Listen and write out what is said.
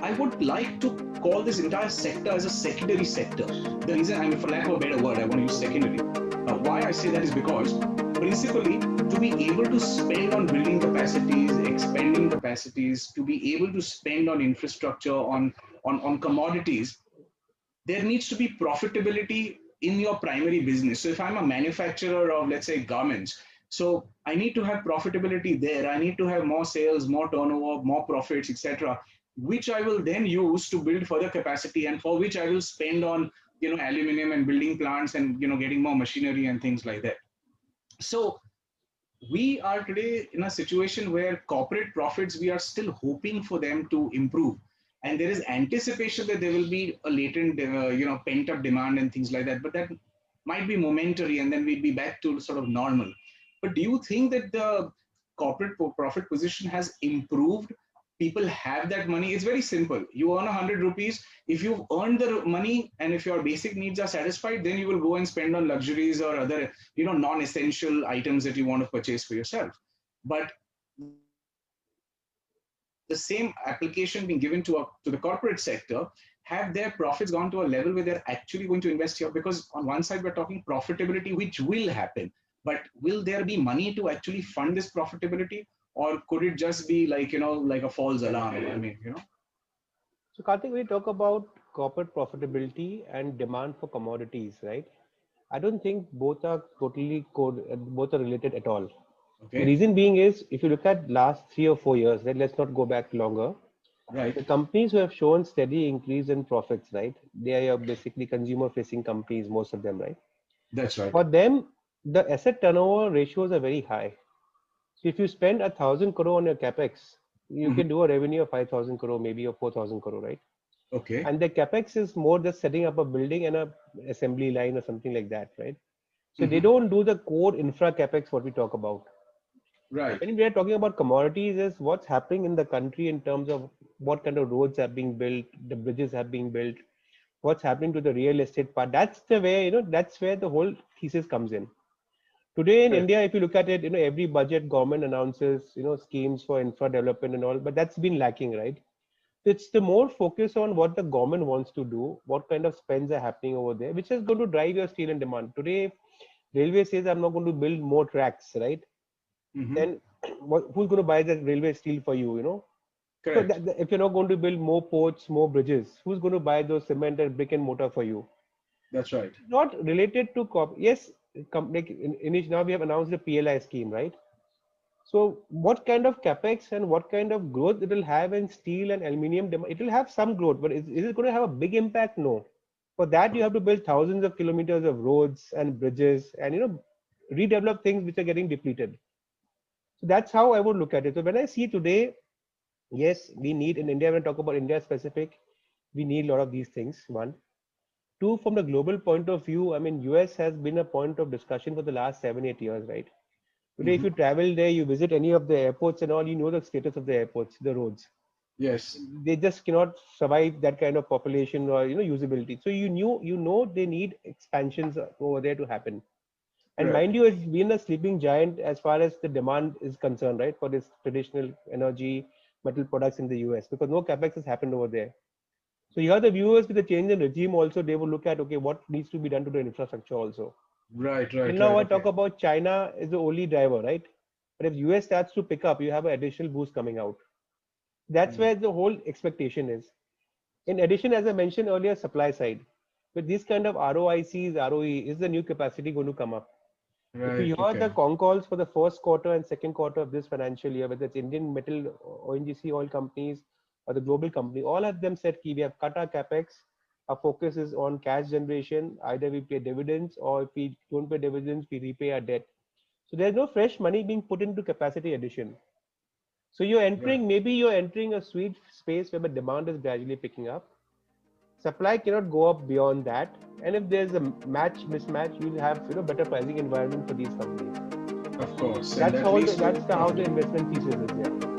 I would like to call this entire sector as a secondary sector. The reason, I mean, for lack of a better word, I want to use secondary. Why I say that is because, principally, to be able to spend on building capacities, expanding capacities, to be able to spend on infrastructure, on commodities, there needs to be profitability in your primary business. So if I'm a manufacturer of, let's say, garments, so I need to have profitability there. I need to have more sales, more turnover, more profits, etc., which I will then use to build further capacity, and for which I will spend on, aluminum and building plants, and getting more machinery and things like that. So we are today in a situation where corporate profits, we are still hoping for them to improve, and there is anticipation that there will be a latent pent up demand and things like that, but that might be momentary, and then we'd be back to sort of normal. But do you think that the corporate profit position has improved? People have that money. It's very simple. You earn 100 rupees. If you've earned the money and if your basic needs are satisfied, then you will go and spend on luxuries or other, non-essential items that you want to purchase for yourself. But the same application being given to the corporate sector, have their profits gone to a level where they're actually going to invest here? Because on one side we're talking profitability, which will happen, but will there be money to actually fund this profitability, or could it just be like, like a false alarm? So Karthik, we talk about corporate profitability and demand for commodities, right? I don't think both are both are related at all. The Okay. reason being is, if you look at last 3 or 4 years, then let's not go back longer. Right. The companies who have shown steady increase in profits, right? They are your basically consumer-facing companies, most of them, right? That's right. For them, the asset turnover ratios are very high. So if you spend 1,000 crore on your capex, you Mhm. can do a revenue of 5,000 crore, maybe, or 4,000 crore, right? Okay. And the capex is more just setting up a building and a assembly line or something like that, right? So they Mhm. don't do the core infra capex what we talk about. Right. When we are talking about commodities, is what's happening in the country in terms of what kind of roads are being built, the bridges have been built, what's happening to the real estate part. That's the way, that's where the whole thesis comes in. Today in Correct. India, if you look at it, every budget government announces, schemes for infra development and all, but that's been lacking, right? It's the more focus on what the government wants to do, what kind of spends are happening over there, which is going to drive your steel and demand. Today, if railway says I'm not going to build more tracks, right? Mhm. Then who's going to buy the railway steel for you, So Correct. if you're not going to build more ports, more bridges, who's going to buy those cement and brick and mortar for you? That's right. Not related to yes, like now we have announced the PLI scheme, right? So what kind of capex and what kind of growth it will have in steel and aluminium? It will have some growth, but is it going to have a big impact? No. For that, you have to build thousands of kilometers of roads and bridges, and redevelop things which are getting depleted. So that's how I would look at it. So when I see today, yes, we need in India, when I talk about India specific, we need a lot of these things. One. Two, from the global point of view, I mean, US has been a point of discussion for the last 7, 8 years, right? Today, if Mhm. you travel there, you visit any of the airports and all, you know the status of the airports, the roads. Yes. They just cannot survive that kind of population or usability. So you know they need expansions over there to happen. And Correct. mind you, it's been a sleeping giant as far as the demand is concerned, right? For this traditional energy metal products in the US, because no capex has happened over there. So here the viewers with the change in regime also, they will look at, okay, what needs to be done to the infrastructure also. Right. Till Right. now Right. I talk Okay. about China is the only driver, right? But if US starts to pick up, you have an additional boost coming out. That's Mm. where the whole expectation is. In addition, as I mentioned earlier, supply side. With this kind of ROICs, ROE, is the new capacity going to come up? If you Right. hear the Okay. con calls for the first quarter and second quarter of this financial year, whether it's Indian metal, ONGC oil companies, or the global company, all of them said, we have cut our capex. Our focus is on cash generation. Either we pay dividends, or if we don't pay dividends, we repay our debt. So there's no fresh money being put into capacity addition. So Right. maybe you're entering a sweet space where the demand is gradually picking up. Supply cannot go up beyond that. And if there's a mismatch, you'll have better pricing environment for these companies. Of course, and That's that all. leads to How the profitability. investment thesis is. Yeah.